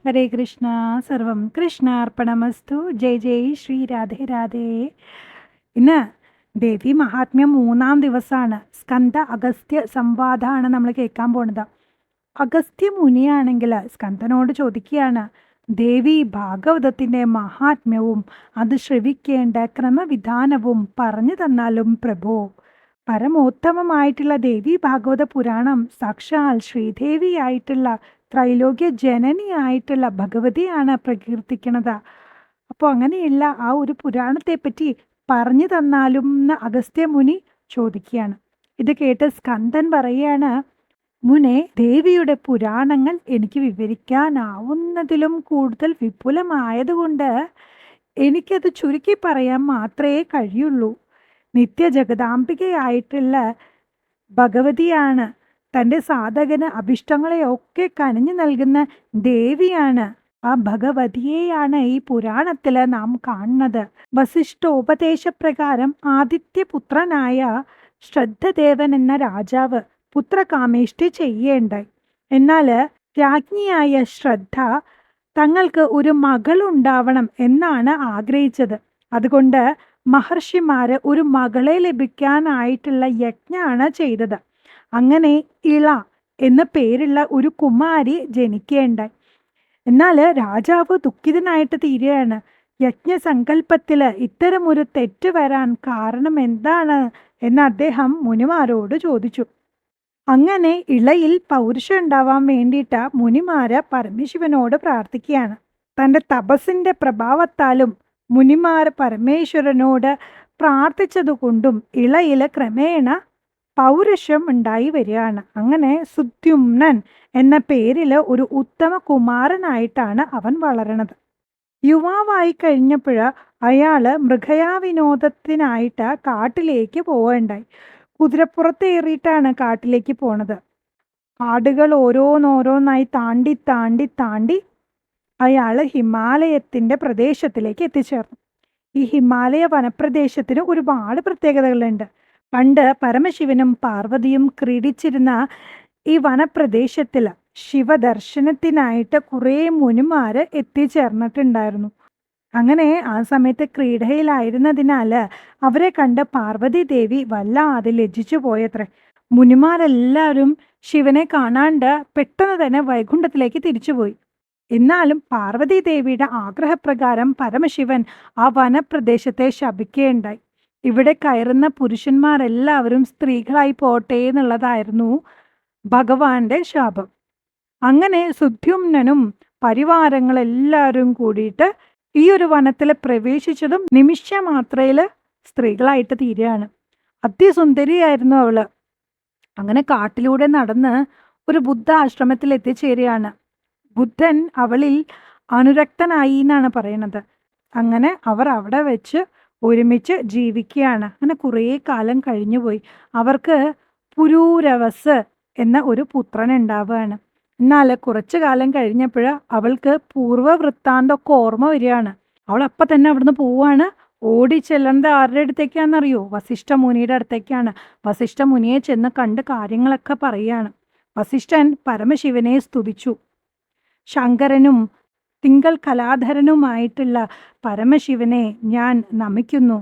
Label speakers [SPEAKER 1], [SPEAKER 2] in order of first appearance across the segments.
[SPEAKER 1] ഹരേ കൃഷ്ണ. സർവം കൃഷ്ണാർപ്പണമസ്തു. ജയ് ജയ് ശ്രീ രാധേ രാധേ. ഇന്ന് ദേവി മഹാത്മ്യം 3-ാം ദിവസമാണ്. സ്കന്ദ അഗസ്ത്യ സംവാദമാണ് നമ്മൾ കേൾക്കാൻ പോണത്. അഗസ്ത്യ മുനിയാണെങ്കിൽ സ്കന്ദനോട് ചോദിക്കുകയാണ്, ദേവി ഭാഗവതത്തിൻ്റെ മഹാത്മ്യവും അത് ശ്രവിക്കേണ്ട ക്രമവിധാനവും പറഞ്ഞു തന്നാലും പ്രഭോ. പരമോത്തമമായിട്ടുള്ള ദേവി ഭാഗവത പുരാണം സാക്ഷാൽ ശ്രീദേവിയായിട്ടുള്ള ത്രൈലോക്യ ജനനിയായിട്ടുള്ള ഭഗവതിയാണ് പ്രകീർത്തിക്കണത്. അപ്പോൾ അങ്ങനെയുള്ള ആ ഒരു പുരാണത്തെ പറ്റി പറഞ്ഞു തന്നാലും എന്ന് അഗസ്ത്യ മുനി ചോദിക്കുകയാണ്. ഇത് കേട്ട് സ്കന്ദൻ പറയാണ്, മുനെ, ദേവിയുടെ പുരാണങ്ങൾ എനിക്ക് വിവരിക്കാനാവുന്നതിലും കൂടുതൽ വിപുലമായതുകൊണ്ട് എനിക്കത് ചുരുക്കി പറയാൻ മാത്രമേ കഴിയുള്ളൂ. നിത്യജഗദാംബികയായിട്ടുള്ള ഭഗവതിയാണ്. തൻ്റെ സാധകന് അഭിഷ്ടങ്ങളെയൊക്കെ കനിഞ്ഞു നൽകുന്ന ദേവിയാണ്. ആ ഭഗവതിയെയാണ് ഈ പുരാണത്തിൽ നാം കാണുന്നത്. വസിഷ്ഠോപദേശപ്രകാരം ആദിത്യപുത്രനായ ശ്രദ്ധദേവൻ എന്ന രാജാവ് പുത്രകാമേഷ്ടി ചെയ്യേണ്ടായി. എന്നാൽ രാജ്ഞിയായ ശ്രദ്ധ തങ്ങൾക്ക് ഒരു മകളുണ്ടാവണം എന്നാണ് ആഗ്രഹിച്ചത്. അതുകൊണ്ട് മഹർഷിമാര് ഒരു മകളെ ലഭിക്കാനായിട്ടുള്ള യജ്ഞമാണ് ചെയ്തത്. അങ്ങനെ ഇള എന്ന പേരുള്ള ഒരു കുമാരി ജനിക്കേണ്ടായി. എന്നാൽ രാജാവ് ദുഃഖിതനായിട്ട് തീരുകയാണ്. യജ്ഞസങ്കല്പത്തിൽ ഇത്തരമൊരു തെറ്റ് വരാൻ കാരണം എന്താണ് എന്ന് അദ്ദേഹം മുനിമാരോട് ചോദിച്ചു. അങ്ങനെ ഇളയിൽ പൗരുഷം ഉണ്ടാവാൻ വേണ്ടിയിട്ട് മുനിമാര് പരമശിവനോട് പ്രാർത്ഥിക്കുകയാണ്. തൻ്റെ തപസ്സിൻ്റെ പ്രഭാവത്താലും മുനിമാർ പരമേശ്വരനോട് പ്രാർത്ഥിച്ചതുകൊണ്ടും ഇളയിൽ ക്രമേണ പൗരുഷം ഉണ്ടായി വരികയാണ്. അങ്ങനെ സുദ്യുമ്നൻ എന്ന പേരിൽ ഒരു ഉത്തമ കുമാരനായിട്ടാണ് അവൻ വളരണത്. യുവാവായി കഴിഞ്ഞപ്പോൾ അയാള് മൃഗയാവിനോദത്തിനായിട്ട് കാട്ടിലേക്ക് പോവുകയുണ്ടായി. കുതിരപ്പുറത്തേറിയിട്ടാണ് കാട്ടിലേക്ക് പോണത്. കാടുകൾ ഓരോന്നോരോന്നായി താണ്ടി താണ്ടി താണ്ടി അയാൾ ഹിമാലയത്തിൻ്റെ പ്രദേശത്തിലേക്ക് എത്തിച്ചേർന്നു. ഈ ഹിമാലയ വനപ്രദേശത്തിന് ഒരുപാട് പ്രത്യേകതകളുണ്ട്. പണ്ട് പരമശിവനും പാർവതിയും ക്രീഡിച്ചിരുന്ന ഈ വനപ്രദേശത്തിൽ ശിവദർശനത്തിനായിട്ട് കുറേ മുനിമാര് എത്തിച്ചേർന്നിട്ടുണ്ടായിരുന്നു. അങ്ങനെ ആ സമയത്ത് ക്രീഡയിലായിരുന്നതിനാൽ അവരെ കണ്ട് പാർവതി ദേവി വല്ലാതെ ലജ്ജിച്ചു പോയത്രേ. മുനിമാരെല്ലാവരും ശിവനെ കാണാണ്ട് പെട്ടെന്ന് തന്നെ വൈകുണ്ഠത്തിലേക്ക് തിരിച്ചുപോയി. എന്നാലും പാർവതി ദേവിയുടെ ആഗ്രഹപ്രകാരം പരമശിവൻ ആ വനപ്രദേശത്തെ ശപിക്കുകയുണ്ടായി. ഇവിടെ കയറുന്ന പുരുഷന്മാരെല്ലാവരും സ്ത്രീകളായി പോട്ടെ എന്നുള്ളതായിരുന്നു ഭഗവാന്റെ ശാപം. അങ്ങനെ സുദ്യുമ്നനും പരിവാരങ്ങളെല്ലാവരും കൂടിയിട്ട് ഈ ഒരു വനത്തിൽ പ്രവേശിച്ചതും നിമിഷമാത്രയിൽ സ്ത്രീകളായിട്ട് തീരുകയാണ്. അതിസുന്ദരിയായിരുന്നു അവള്. അങ്ങനെ കാട്ടിലൂടെ നടന്ന് ഒരു ബുദ്ധ ആശ്രമത്തിൽ എത്തിച്ചേരുകയാണ്. ബുദ്ധൻ അവളിൽ അനുരക്തനായി എന്നാണ് പറയുന്നത്. അങ്ങനെ അവർ അവിടെ വെച്ച് ഒരുമിച്ച് ജീവിക്കുകയാണ്. അങ്ങനെ കുറേ കാലം കഴിഞ്ഞുപോയി. അവർക്ക് പുരൂരവസ് എന്ന ഒരു പുത്രൻ ഉണ്ടാവുകയാണ്. എന്നാൽ കുറച്ചു കാലം കഴിഞ്ഞപ്പോൾ അവൾക്ക് പൂർവ്വവൃത്താന്തമൊക്കെ ഓർമ്മ വരികയാണ്. അവൾ അപ്പം തന്നെ അവിടുന്ന് പോവാണ്. ഓടിച്ചെല്ലേണ്ടത് ആരുടെ അടുത്തേക്കാണെന്നറിയോ? വസിഷ്ഠ മുനിയുടെ അടുത്തേക്കാണ്. വസിഷ്ഠ മുനിയെ ചെന്ന് കണ്ട് കാര്യങ്ങളൊക്കെ പറയുകയാണ്. വസിഷ്ഠൻ പരമശിവനെ സ്തുതിച്ചു. ശങ്കരനും തിങ്കൾ കലാധരനുമായിട്ടുള്ള പരമശിവനെ ഞാൻ നമിക്കുന്നു.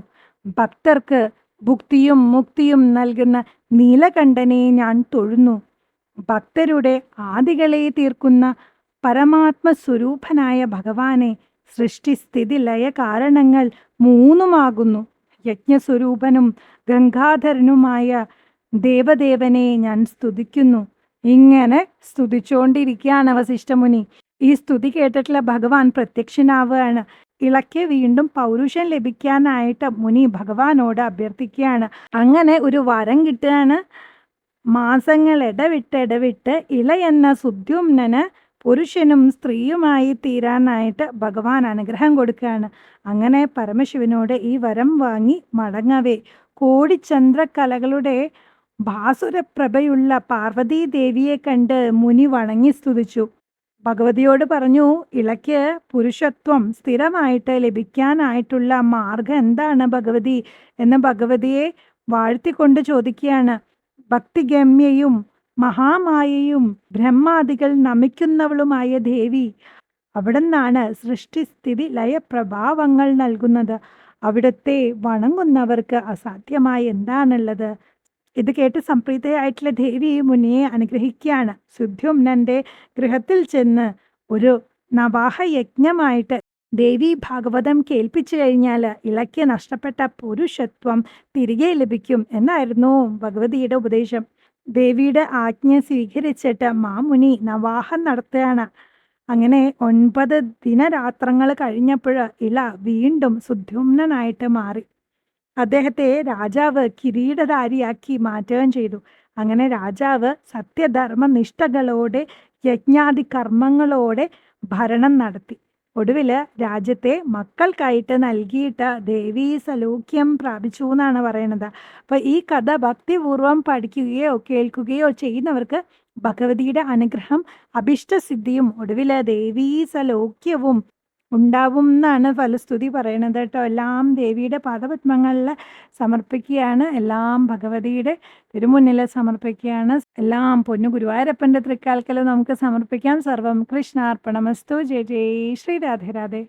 [SPEAKER 1] ഭക്തർക്ക് ഭുക്തിയും മുക്തിയും നൽകുന്ന നീലകണ്ഠനെ ഞാൻ തൊഴുന്നു. ഭക്തരുടെ ആദികളെ തീർക്കുന്ന പരമാത്മസ്വരൂപനായ ഭഗവാനെ, സൃഷ്ടിസ്ഥിതി ലയ കാരണങ്ങൾ മൂന്നുമാകുന്നു യജ്ഞസ്വരൂപനും ഗംഗാധരനുമായ ദേവദേവനെ ഞാൻ സ്തുതിക്കുന്നു. ഇങ്ങനെ സ്തുതിച്ചുകൊണ്ടിരിക്കുകയാണ് വസിഷ്ഠമുനി. ഈ സ്തുതി കേട്ടിട്ടുള്ള ഭഗവാൻ പ്രത്യക്ഷനാവുകയാണ്. ഇളയ്ക്ക് വീണ്ടും പൗരുഷം ലഭിക്കാനായിട്ട് മുനി ഭഗവാനോട് അഭ്യർത്ഥിക്കുകയാണ്. അങ്ങനെ ഒരു വരം കിട്ടുകയാണ്. മാസങ്ങൾ ഇടവിട്ട് ഇള എന്ന സുദ്യുമ്നന് പുരുഷനും സ്ത്രീയുമായി തീരാനായിട്ട് ഭഗവാൻ അനുഗ്രഹം കൊടുക്കുകയാണ്. അങ്ങനെ പരമശിവനോട് ഈ വരം വാങ്ങി മടങ്ങവേ കോടിചന്ദ്രകലകളുടെ ഭാസുരപ്രഭയുള്ള പാർവതീ ദേവിയെ കണ്ട് മുനി വണങ്ങി സ്തുതിച്ചു. ഭഗവതിയോട് പറഞ്ഞു, ഇളയ്ക്ക് പുരുഷത്വം സ്ഥിരമായിട്ട് ലഭിക്കാനായിട്ടുള്ള മാർഗം എന്താണ് ഭഗവതി എന്ന് ഭഗവതിയെ വാഴ്ത്തിക്കൊണ്ട് ചോദിക്കുകയാണ്. ഭക്തിഗമ്യയും മഹാമായയും ബ്രഹ്മാദികൾ നമിക്കുന്നവളുമായ ദേവി, അവിടുന്നാണ് സൃഷ്ടിസ്ഥിതി ലയപ്രഭാവങ്ങൾ നൽകുന്നത്. അവിടുത്തെ വണങ്ങുന്നവർക്ക് അസാധ്യമായി എന്താണുള്ളത്? ഇത് കേട്ട് സംപ്രീതയായിട്ടുള്ള ദേവി മുനിയെ അനുഗ്രഹിക്കുകയാണ്. സുദ്യുമ്നന്റെ ഗൃഹത്തിൽ ചെന്ന് ഒരു നവാഹ യജ്ഞമായിട്ട് ദേവി ഭാഗവതം കേൾപ്പിച്ചു കഴിഞ്ഞാൽ ഇളയ്ക്ക് നഷ്ടപ്പെട്ട പുരുഷത്വം തിരികെ ലഭിക്കും എന്നായിരുന്നു ഭഗവതിയുടെ ഉപദേശം. ദേവിയുടെ ആജ്ഞ സ്വീകരിച്ചിട്ട് മാമുനി നവാഹം നടത്തുകയാണ്. അങ്ങനെ 9 ദിനരാത്രങ്ങൾ കഴിഞ്ഞപ്പോൾ ഇള വീണ്ടും സുദ്യുമ്നനായിട്ട് മാറി. അദ്ദേഹത്തെ രാജാവ് കിരീടധാരിയാക്കി മാറ്റുകയും ചെയ്തു. അങ്ങനെ രാജാവ് സത്യധർമ്മ നിഷ്ഠകളോടെ യജ്ഞാദി കർമ്മങ്ങളോടെ ഭരണം നടത്തി. ഒടുവിൽ രാജ്യത്തെ മക്കൾക്കായിട്ട് നൽകിയിട്ട് ദേവീ സലോക്യം പ്രാപിച്ചു എന്നാണ് പറയണത്. അപ്പോൾ ഈ കഥ ഭക്തിപൂർവം പഠിക്കുകയോ കേൾക്കുകയോ ചെയ്യുന്നവർക്ക് ഭഗവതിയുടെ അനുഗ്രഹം അഭിഷ്ടസിദ്ധിയും ഒടുവിൽ ദേവീ സലോക്യവും ഉണ്ടാവും എന്നാണ് ഫലസ്തുതി പറയണത് കേട്ടോ. എല്ലാം ദേവിയുടെ പാദപത്മങ്ങളിൽ സമർപ്പിക്കുകയാണ്. എല്ലാം ഭഗവതിയുടെ തിരുമുന്നിൽ സമർപ്പിക്കുകയാണ്. എല്ലാം പൊന്നു ഗുരുവായൂരപ്പൻ്റെ തൃക്കാൽക്കൽ നമുക്ക് സമർപ്പിക്കാം. സർവം കൃഷ്ണാർപ്പണമസ്തു. ജയ ജയ ശ്രീ രാധേ രാധേ.